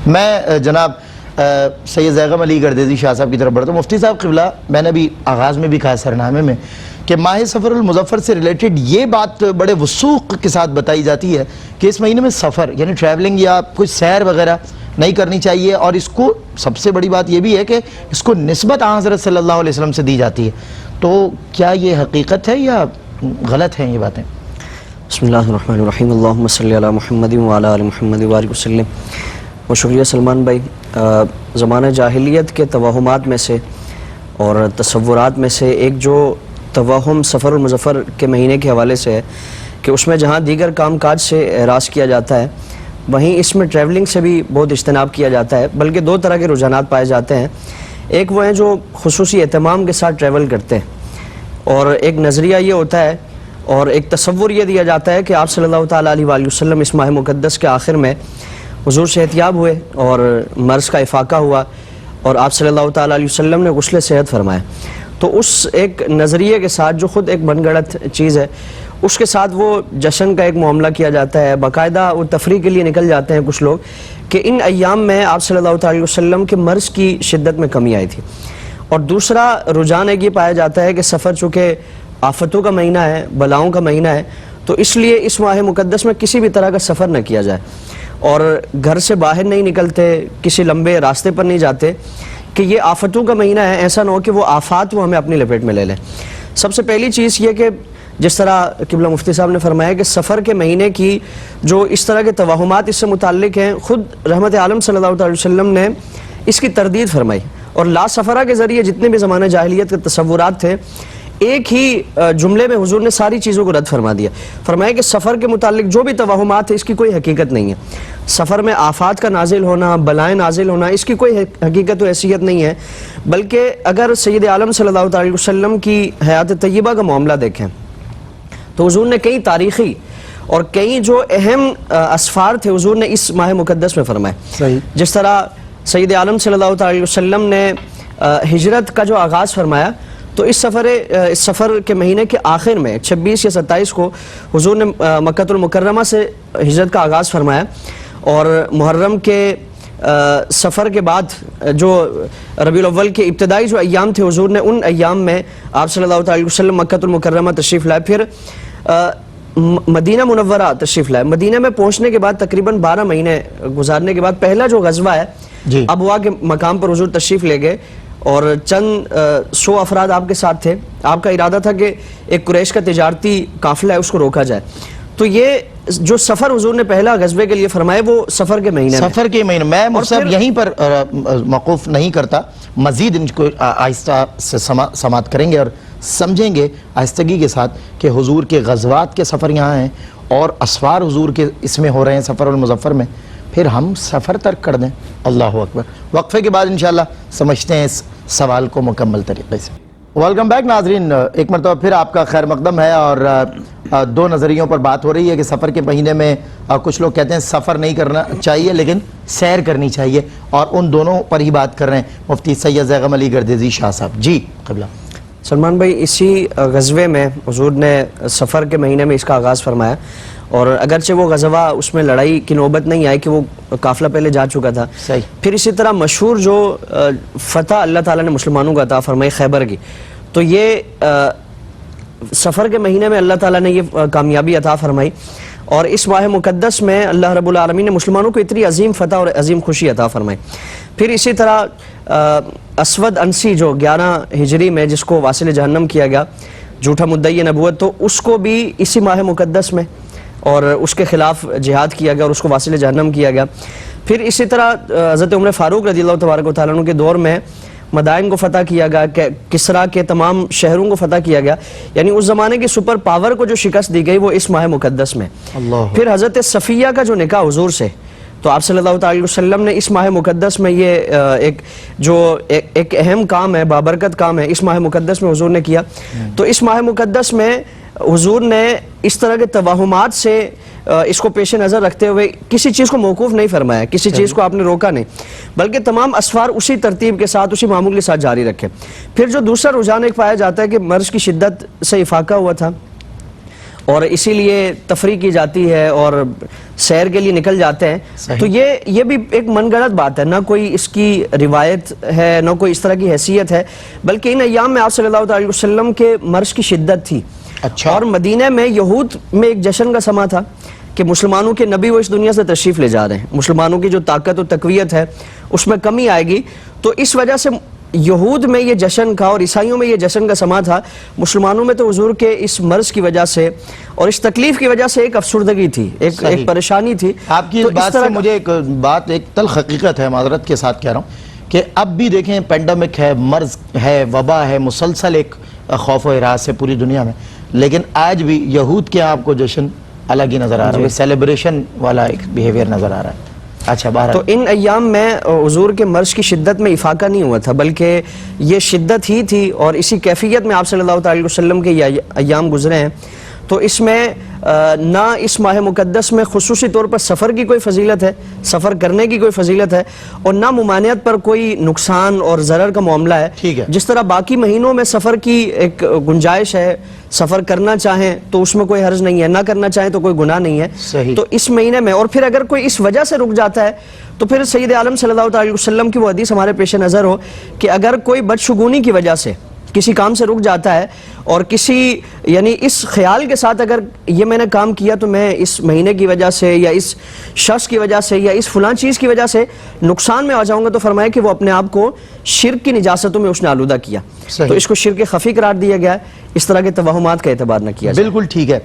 میں جناب سید زیغم علی گردیزی شاہ صاحب کی طرف بڑھتا ہوں۔ مفتی صاحب قبلہ، میں نے بھی آغاز میں بھی کہا سرنامے میں کہ ماہ سفر المظفر سے ریلیٹڈ یہ بات بڑے وثوق کے ساتھ بتائی جاتی ہے کہ اس مہینے میں سفر یعنی ٹریولنگ یا کوئی سیر وغیرہ نہیں کرنی چاہیے، اور اس کو سب سے بڑی بات یہ بھی ہے کہ اس کو نسبت حضرت صلی اللہ علیہ وسلم سے دی جاتی ہے۔ تو کیا یہ حقیقت ہے یا غلط ہیں یہ باتیں؟ بسم اللہ الرحمن الرحیم، اللہم صلی علی محمد وعلی آل محمد وبارک وسلم۔ و شکریہ سلمان بھائی۔ زمانہ جاہلیت کے توہمات میں سے اور تصورات میں سے ایک جو توہم سفر المظفر کے مہینے کے حوالے سے ہے کہ اس میں جہاں دیگر کام کاج سے اعراض کیا جاتا ہے، وہیں اس میں ٹریولنگ سے بھی بہت اجتناب کیا جاتا ہے، بلکہ دو طرح کے رجحانات پائے جاتے ہیں۔ ایک وہ ہیں جو خصوصی اہتمام کے ساتھ ٹریول کرتے ہیں، اور ایک نظریہ یہ ہوتا ہے اور ایک تصور یہ دیا جاتا ہے کہ آپ صلی اللہ تعالیٰ علیہ وآلہ وسلم اس ماہ مقدس کے آخر میں حضور صحتیاب ہوئے اور مرض کا افاقہ ہوا، اور آپ صلی اللہ تعالیٰ علیہ وسلم نے غسل صحت فرمایا۔ تو اس ایک نظریے کے ساتھ جو خود ایک من گھڑت چیز ہے، اس کے ساتھ وہ جشن کا ایک معاملہ کیا جاتا ہے، باقاعدہ وہ تفریح کے لیے نکل جاتے ہیں کچھ لوگ کہ ان ایام میں آپ صلی اللہ تعالیٰ علیہ وسلم کے مرض کی شدت میں کمی آئی تھی۔ اور دوسرا رجحان ایک یہ پایا جاتا ہے کہ سفر چونکہ آفتوں کا مہینہ ہے، بلاؤں کا مہینہ ہے، تو اس لیے اس ماہ مقدس میں کسی بھی طرح کا سفر نہ کیا جائے، اور گھر سے باہر نہیں نکلتے، کسی لمبے راستے پر نہیں جاتے، کہ یہ آفتوں کا مہینہ ہے، ایسا نہ ہو کہ وہ آفات وہ ہمیں اپنی لپیٹ میں لے لیں۔ سب سے پہلی چیز یہ کہ جس طرح قبلہ مفتی صاحب نے فرمایا کہ سفر کے مہینے کی جو اس طرح کے توہمات اس سے متعلق ہیں، خود رحمت عالم صلی اللہ علیہ وسلم نے اس کی تردید فرمائی، اور لا سفرہ کے ذریعے جتنے بھی زمانہ جاہلیت کے تصورات تھے، ایک ہی جملے میں حضور نے ساری چیزوں کو رد فرما دیا۔ فرمایا کہ سفر کے متعلق جو بھی توہمات ہے اس کی کوئی حقیقت نہیں ہے، سفر میں آفات کا نازل ہونا، بلائیں نازل ہونا، اس کی کوئی حقیقت و حیثیت نہیں ہے، بلکہ اگر سید عالم صلی اللہ علیہ وسلم کی حیات طیبہ کا معاملہ دیکھیں تو حضور نے کئی تاریخی اور کئی جو اہم اسفار تھے حضور نے اس ماہ مقدس میں فرمائے۔ جس طرح سید عالم صلی اللہ علیہ وسلم نے ہجرت کا جو آغاز فرمایا، تو اس سفر کے مہینے کے آخر میں 26 یا 27 کو حضور نے مکہ المکرمہ سے ہجرت کا آغاز فرمایا، اور محرم کے سفر کے بعد جو ربیع الاول کے ابتدائی جو ایام تھے، حضور نے ان ایام میں آپ صلی اللہ علیہ وسلم مکہ المکرمہ تشریف لائے، پھر مدینہ منورہ تشریف لائے۔ مدینہ میں پہنچنے کے بعد تقریباً 12 مہینے گزارنے کے بعد پہلا جو غزوہ ہے ابوا کے مقام پر حضور تشریف لے گئے، اور چند 100 افراد آپ کے ساتھ تھے۔ آپ کا ارادہ تھا کہ ایک قریش کا تجارتی قافلہ ہے اس کو روکا جائے۔ تو یہ جو سفر حضور نے پہلا غزوے کے لیے فرمائے وہ سفر کے مہینے میں میں یہیں پر موقوف نہیں کرتا، مزید ان کو آہستہ سے سماعت کریں گے اور سمجھیں گے آہستگی کے ساتھ کہ حضور کے غزوات کے سفر یہاں ہیں اور اسفار حضور کے اس میں ہو رہے ہیں سفر المظفر میں، پھر ہم سفر ترک کر دیں۔ اللہ اکبر۔ وقفے کے بعد انشاءاللہ سمجھتے ہیں اس سوال کو مکمل طریقے سے۔ ویلکم بیک ناظرین، ایک مرتبہ پھر آپ کا خیر مقدم ہے، اور دو نظریوں پر بات ہو رہی ہے کہ سفر کے مہینے میں کچھ لوگ کہتے ہیں سفر نہیں کرنا چاہیے لیکن سیر کرنی چاہیے، اور ان دونوں پر ہی بات کر رہے ہیں مفتی سید زیغم علی گردیزی شاہ صاحب۔ جی قبلہ سلمان بھائی، اسی غزوے میں حضور نے سفر کے مہینے میں اس کا آغاز فرمایا، اور اگرچہ وہ غزوہ اس میں لڑائی کی نوبت نہیں آئی کہ وہ قافلہ پہلے جا چکا تھا، پھر اسی طرح مشہور جو فتح اللہ تعالیٰ نے مسلمانوں کا عطا فرمائی خیبر کی، تو یہ سفر کے مہینے میں اللہ تعالیٰ نے یہ کامیابی عطا فرمائی، اور اس ماہ مقدس میں اللہ رب العالمین نے مسلمانوں کو اتنی عظیم فتح اور عظیم خوشی عطا فرمائی۔ پھر اسی طرح اسود انسی جو 11 ہجری میں جس کو واصل جہنم کیا گیا، جھوٹا مدعی نبوت، تو اس کو بھی اسی ماہ مقدس میں اور اس کے خلاف جہاد کیا گیا اور اس کو واصل جہنم کیا گیا۔ پھر اسی طرح حضرت عمر فاروق رضی اللہ تبارک و تعالیٰ عنہ کے دور میں مدائن کو فتح کیا گیا، کسریٰ کے تمام شہروں کو فتح کیا گیا، یعنی اس زمانے کی سپر پاور کو جو شکست دی گئی وہ اس ماہ مقدس میں۔ پھر حضرت صفیہ کا جو نکاح حضور سے، تو آپ صلی اللہ علیہ وسلم نے اس ماہ مقدس میں یہ ایک اہم کام ہے، بابرکت کام ہے، اس ماہ مقدس میں حضور نے کیا۔ تو اس ماہ مقدس میں حضور نے اس طرح کے توہمات سے اس کو پیش نظر رکھتے ہوئے کسی چیز کو موقوف نہیں فرمایا، کسی چیز کو آپ نے روکا نہیں، بلکہ تمام اسفار اسی ترتیب کے ساتھ، اسی معمول کے ساتھ جاری رکھے۔ پھر جو دوسرا رجحان ایک پایا جاتا ہے کہ مرض کی شدت سے افاقہ ہوا تھا، اور اسی لیے تفریح کی جاتی ہے اور سیر کے لیے نکل جاتے ہیں. تو یہ بھی ایک من گڑت بات ہے, نہ کوئی اس کی روایت ہے, نہ کوئی اس طرح کی حیثیت ہے, بلکہ ان ایام میں آپ صلی اللہ علیہ وسلم کے مرض کی شدت تھی. اچھا. اور مدینہ میں یہود میں ایک جشن کا سما تھا کہ مسلمانوں کے نبی وہ اس دنیا سے تشریف لے جا رہے ہیں, مسلمانوں کی جو طاقت و تقویت ہے اس میں کمی آئے گی. تو اس وجہ سے یہود میں یہ جشن کا اور عیسائیوں میں یہ جشن کا سما تھا. مسلمانوں میں تو حضور کے اس مرض کی وجہ سے اور اس تکلیف کی وجہ سے ایک افسردگی تھی, ایک پریشانی تھی. آپ کی اس بات سے مجھے ایک تلخ حقیقت ہے, معذرت کے ساتھ کہہ رہا ہوں, کہ اب بھی دیکھیں پینڈیمک ہے, مرض ہے, وبا ہے, مسلسل ایک خوف و ہراس ہے پوری دنیا میں, لیکن آج بھی یہود کے آپ کو جشن الگ ہی نظر آ رہا ہے, سیلیبریشن والا ایک بیہیویئر نظر آ رہا ہے. اچھا بہرحال تو ان ایام میں حضور کے مرض کی شدت میں افاقہ نہیں ہوا تھا, بلکہ یہ شدت ہی تھی, اور اسی کیفیت میں آپ صلی اللہ علیہ وسلم کے یہ ایام گزرے ہیں. تو اس میں نہ اس ماہ مقدس میں خصوصی طور پر سفر کی کوئی فضیلت ہے, سفر کرنے کی کوئی فضیلت ہے, اور نہ ممانعت پر کوئی نقصان اور ضرر کا معاملہ ہے. جس طرح باقی مہینوں میں سفر کی ایک گنجائش ہے, سفر کرنا چاہیں تو اس میں کوئی حرج نہیں ہے, نہ کرنا چاہیں تو کوئی گناہ نہیں ہے. تو اس مہینے میں, اور پھر اگر کوئی اس وجہ سے رک جاتا ہے تو پھر سید عالم صلی اللہ علیہ وسلم کی وہ حدیث ہمارے پیش نظر ہو کہ اگر کوئی بدشگونی کی وجہ سے کسی کام سے رک جاتا ہے, اور کسی یعنی اس خیال کے ساتھ اگر یہ میں نے کام کیا تو میں اس مہینے کی وجہ سے یا اس شخص کی وجہ سے یا اس فلان چیز کی وجہ سے نقصان میں آ جاؤں گا, تو فرمایا کہ وہ اپنے آپ کو شرک کی نجاستوں میں اس نے آلودہ کیا. تو اس کو شرک خفی قرار دیا گیا ہے, اس طرح کے توہمات کا اعتبار نہ کیا جائے. بالکل ٹھیک ہے.